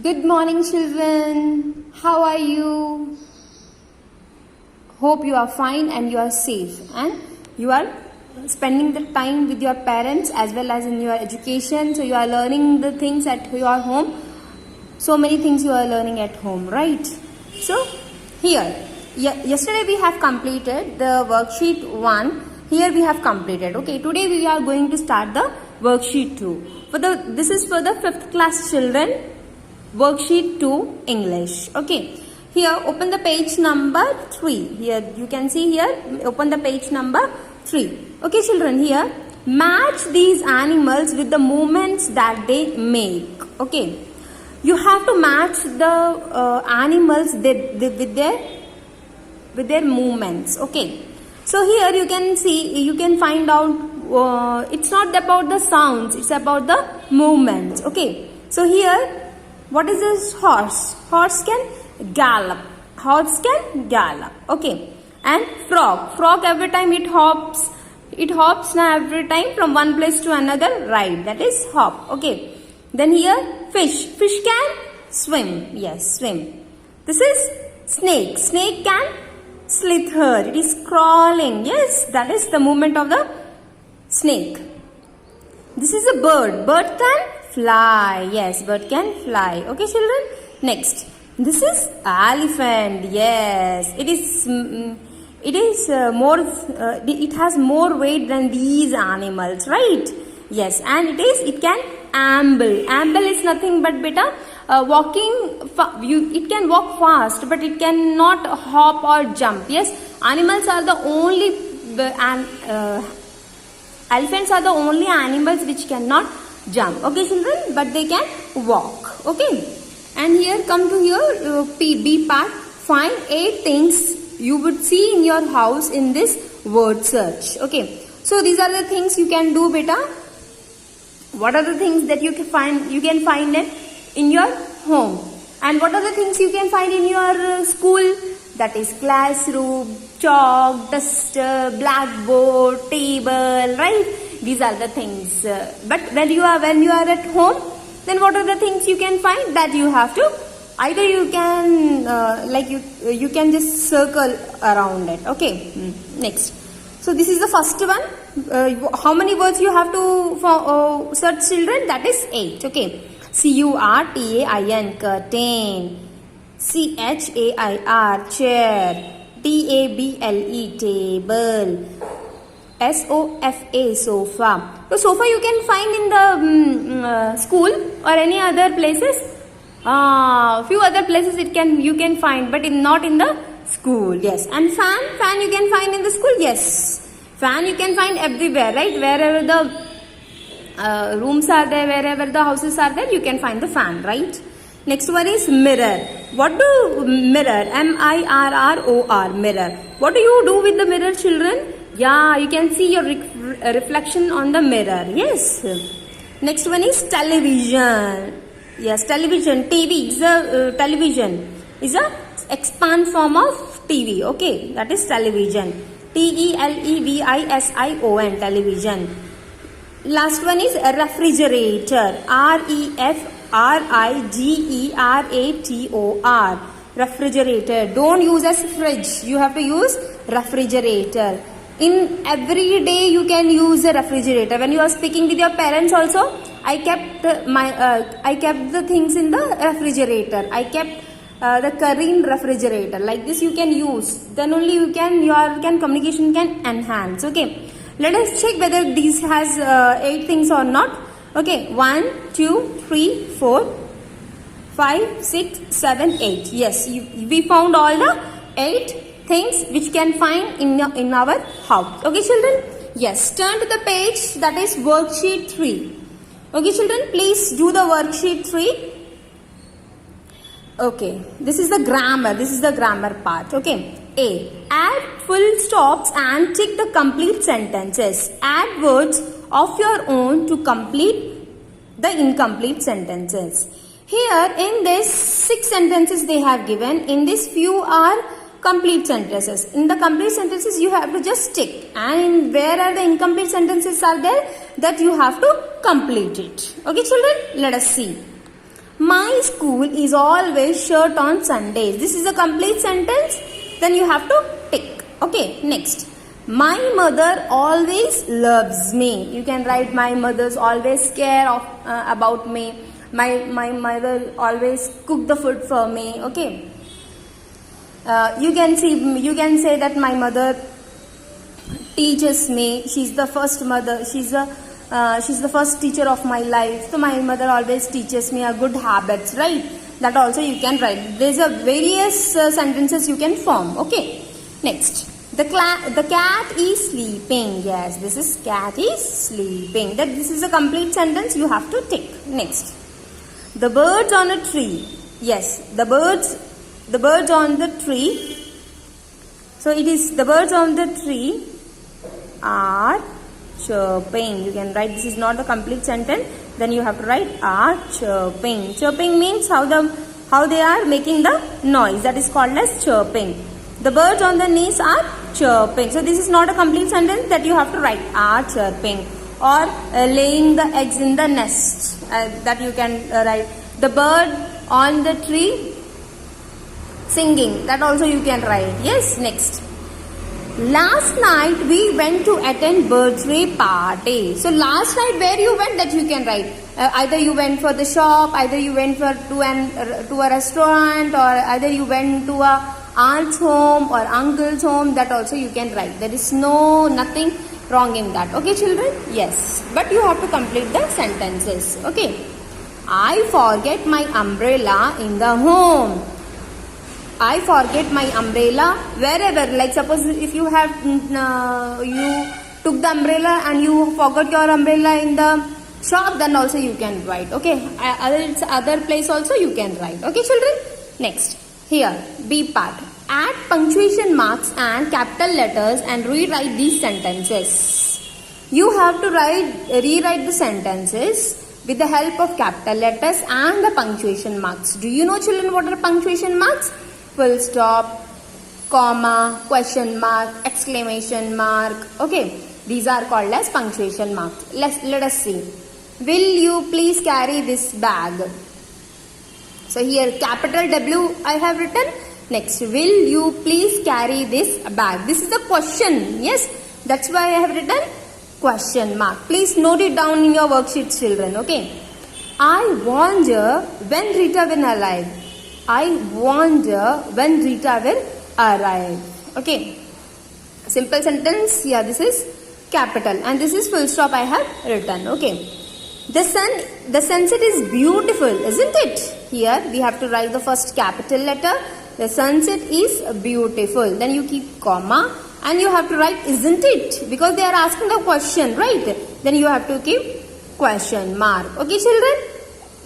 Good morning, children. How are you? Hope you are fine and you are safe and you are spending the time with your parents as well as in your education. So you are learning the things at your home. So many things you are learning at home, right? So here, yesterday we have completed the worksheet 1. Here we have completed. Okay, today we are going to start the worksheet 2. This is for the 5th class children. Worksheet 2 English. Okay. Here open the page number 3. Here you can see here open the page number 3. Okay children, here match these animals with the movements that they make. Okay. You have to match the animals with their movements. Okay. So here you can see, you can find out it's not about the sounds, it's about the movements. Okay. So here, what is this horse? Horse can gallop. Horse can gallop. Okay. And frog. Frog every time it hops. It hops now every time from one place to another. Right. That is hop. Okay. Then here fish. Fish can swim. Yes, swim. This is snake. Snake can slither. It is crawling. Yes, that is the movement of the snake. This is a bird. Bird can fly. Yes, bird can fly. Okay, children. Next, this is elephant. Yes, it is more. It has more weight than these animals, right? Yes, and it can amble. Amble is nothing but beta walking. It can walk fast, but it cannot hop or jump. Yes, animals are the only elephants are the only animals which cannot jump. Okay children, but they can walk. Okay, and here come to your B part. Find 8 things you would see in your house in this word search. Okay, so these are the things you can do, beta. What are the things that you can find it in your home, and what are the things you can find in your school? That is classroom, chalk, duster, blackboard, table, right? These are the things. But when you are at home, then what are the things you can find? That you have to either you can you can just circle around it. Okay. Next. So this is the first one. How many words you have to search, children? That is 8. Okay. CURTAIN, curtain. CHAIR, chair. TABLE, table. SOFA, sofa. So sofa you can find in the school or any other places. Few other places you can find, but not in the school. Yes. And fan you can find in the school. Yes. Fan you can find everywhere, right? Wherever the rooms are there, wherever the houses are there, you can find the fan, right? Next one is mirror. What do mirror? MIRROR, mirror. What do you do with the mirror, children? Yeah, you can see your reflection on the mirror. Yes. Next one is television. Yes, television. TV is a television. Is a expand form of TV. Okay, that is television. TELEVISION, television. Last one is a refrigerator. REFRIGERATOR. Refrigerator. Don't use as fridge. You have to use refrigerator. In every day you can use a refrigerator. When you are speaking with your parents also, I kept the things in the refrigerator. I kept the curry in refrigerator. Like this you can use. Then only your communication can enhance. Okay. Let us check whether these has 8 things or not. Okay. 1, 2, 3, 4, 5, 6, 7, 8. Yes. We found all the 8 things which can find in our house. Okay children? Yes. Turn to the page that is worksheet 3. Okay children, please do the worksheet 3. Okay. This is the grammar part. Okay. A. Add full stops and tick the complete sentences. Add words of your own to complete the incomplete sentences. Here in this 6 sentences they have given. In this few are complete sentences. In the complete sentences you have to just tick, and where are the incomplete sentences are there, that you have to complete it. Okay children, let us see. My school is always shut on Sundays. This is a complete sentence. Then you have to tick. Okay, next. My mother always loves me. You can write my mother's always care of about me. My mother always cook the food for me. Okay. You can say that my mother teaches me. She's the first mother. She's the first teacher of my life. So my mother always teaches me a good habits, right? That also you can write. There's a various sentences you can form. Okay. Next, the cat is sleeping. Yes, this is cat is sleeping. This is a complete sentence. You have to tick. Next, the birds on a tree. Yes, the birds on the tree. So it is the birds on the tree are chirping. You can write, this is not a complete sentence. Then you have to write are chirping. Chirping means how they are making the noise. That is called as chirping. The birds on the nest are chirping. So this is not a complete sentence. That you have to write are chirping. Or laying the eggs in the nest. That you can write. The bird on the tree singing. That also you can write. Yes, next. Last night we went to attend birthday party. So last night where you went, that you can write. Either you went for the shop, either you went to a restaurant, or either you went to a aunt's home or uncle's home. That also you can write. There is nothing wrong in that. Okay, children? Yes. But you have to complete the sentences. Okay. I forget my umbrella in the home. I forget my umbrella wherever. Like suppose if you have you took the umbrella and you forgot your umbrella in the shop, then also you can write. Okay, other place also you can write. Okay, children. Next, here B part. Add punctuation marks and capital letters and rewrite these sentences. You have to rewrite the sentences with the help of capital letters and the punctuation marks. Do you know, children, what are punctuation marks? Full stop, comma, question mark, exclamation mark. Okay, these are called as punctuation marks. Let us see. Will you please carry this bag? So here capital W I have written. Next, will you please carry this bag? This is the question. Yes, that's why I have written question mark. Please note it down in your worksheets, children. Okay. I wonder when Rita will arrive. I wonder when Rita will arrive. Okay. Simple sentence. Yeah, this is capital and this is full stop I have written. Okay. The sunset is beautiful, isn't it? Here we have to write the first capital letter. The sunset is beautiful. Then you keep comma and you have to write isn't it? Because they are asking the question, right? Then you have to keep question mark. Okay, children?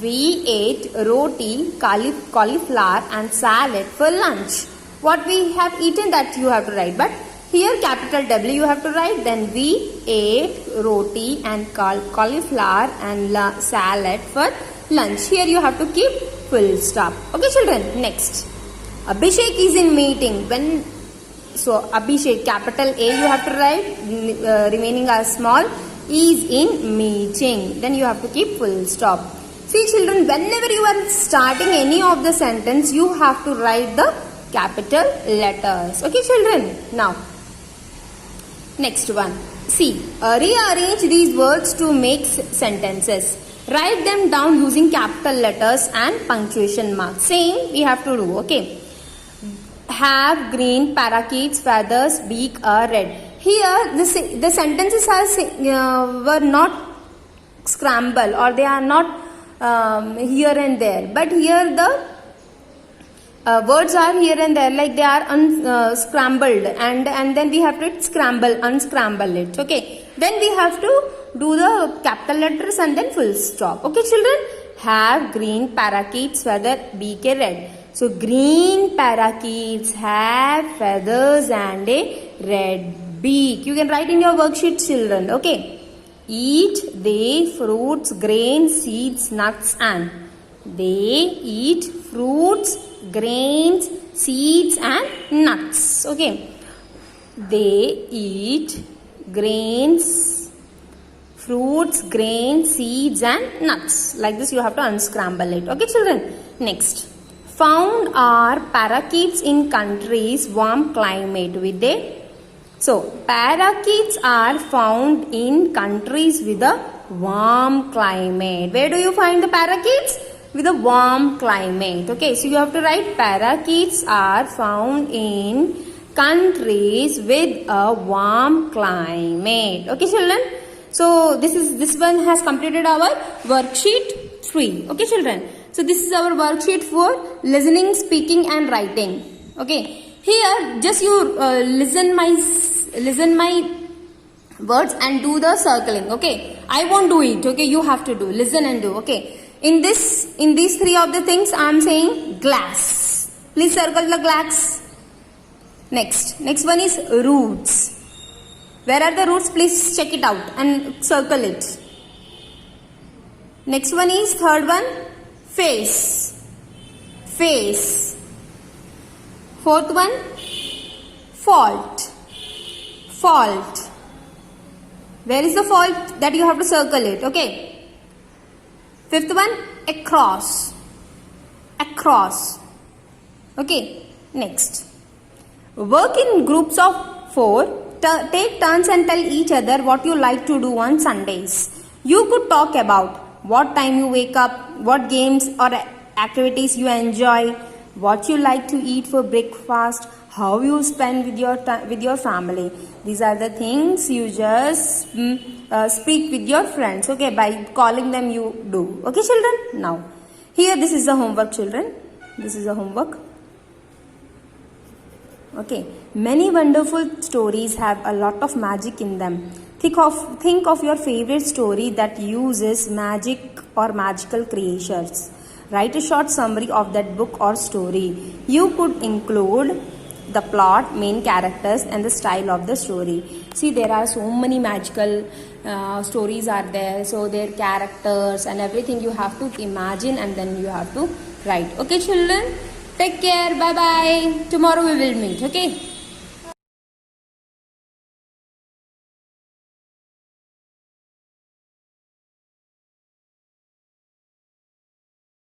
We ate roti, cauliflower and salad for lunch. What we have eaten, that you have to write. But here capital W you have to write. Then we ate roti and cauliflower and salad for lunch. Here you have to keep full stop. Okay, children. Next. Abhishek is in meeting. So Abhishek, capital A you have to write. Remaining are small. Is in meeting. Then you have to keep full stop. See, children, whenever you are starting any of the sentence, you have to write the capital letters. Okay, children? Now, next one. See, rearrange these words to make sentences. Write them down using capital letters and punctuation marks. Same we have to do. Okay. Have green, parakeets, feathers, beak are red. Here, the sentences were not scrambled or they are not here and there, but here the words are here and there, like they are unscrambled, and then we have to unscramble it. Okay, then we have to do the capital letters and then full stop. Okay, children? Have green, parakeets, feather, beak, red. So green parakeets have feathers and a red beak. You can write in your worksheet, children. Okay. Eat they fruits, grains, seeds, nuts and. They eat fruits, grains, seeds and nuts. Okay. They eat grains, fruits, grains, seeds and nuts. Like this you have to unscramble it. Okay children. Next. Found are parakeets in countries warm climate with a. So parakeets are found in countries with a warm climate. Where do you find the parakeets? With a warm climate. Okay, so you have to write parakeets are found in countries with a warm climate. Okay children. So this one has completed our worksheet 3. Okay children. So this is our worksheet for listening, speaking and writing. Okay. Here just you listen my words and do the circling. Okay. I won't do it. Okay. You have to do. Listen and do. Okay. In these 3 of the things I am saying glass. Please circle the glass. Next one is roots. Where are the roots? Please check it out and circle it. Next one is third one, face. Fourth one, fault. Where is the fault? That you have to circle it. Okay. Fifth one, across. Okay. Next. Work in groups of 4. Take turns and tell each other what you like to do on Sundays. You could talk about what time you wake up, what games or activities you enjoy, what you like to eat for breakfast, how you spend with your family. These are the things you just speak with your friends. Okay, by calling them you do. Okay children. Now here this is the homework children. This is the homework. Okay, many wonderful stories have a lot of magic in them. Think of your favorite story that uses magic or magical creatures. Write a short summary of that book or story. You could include the plot, main characters and the style of the story. See, there are so many magical stories are there. So their characters and everything you have to imagine and then you have to write. Okay children? Take care. Bye bye. Tomorrow we will meet. Okay.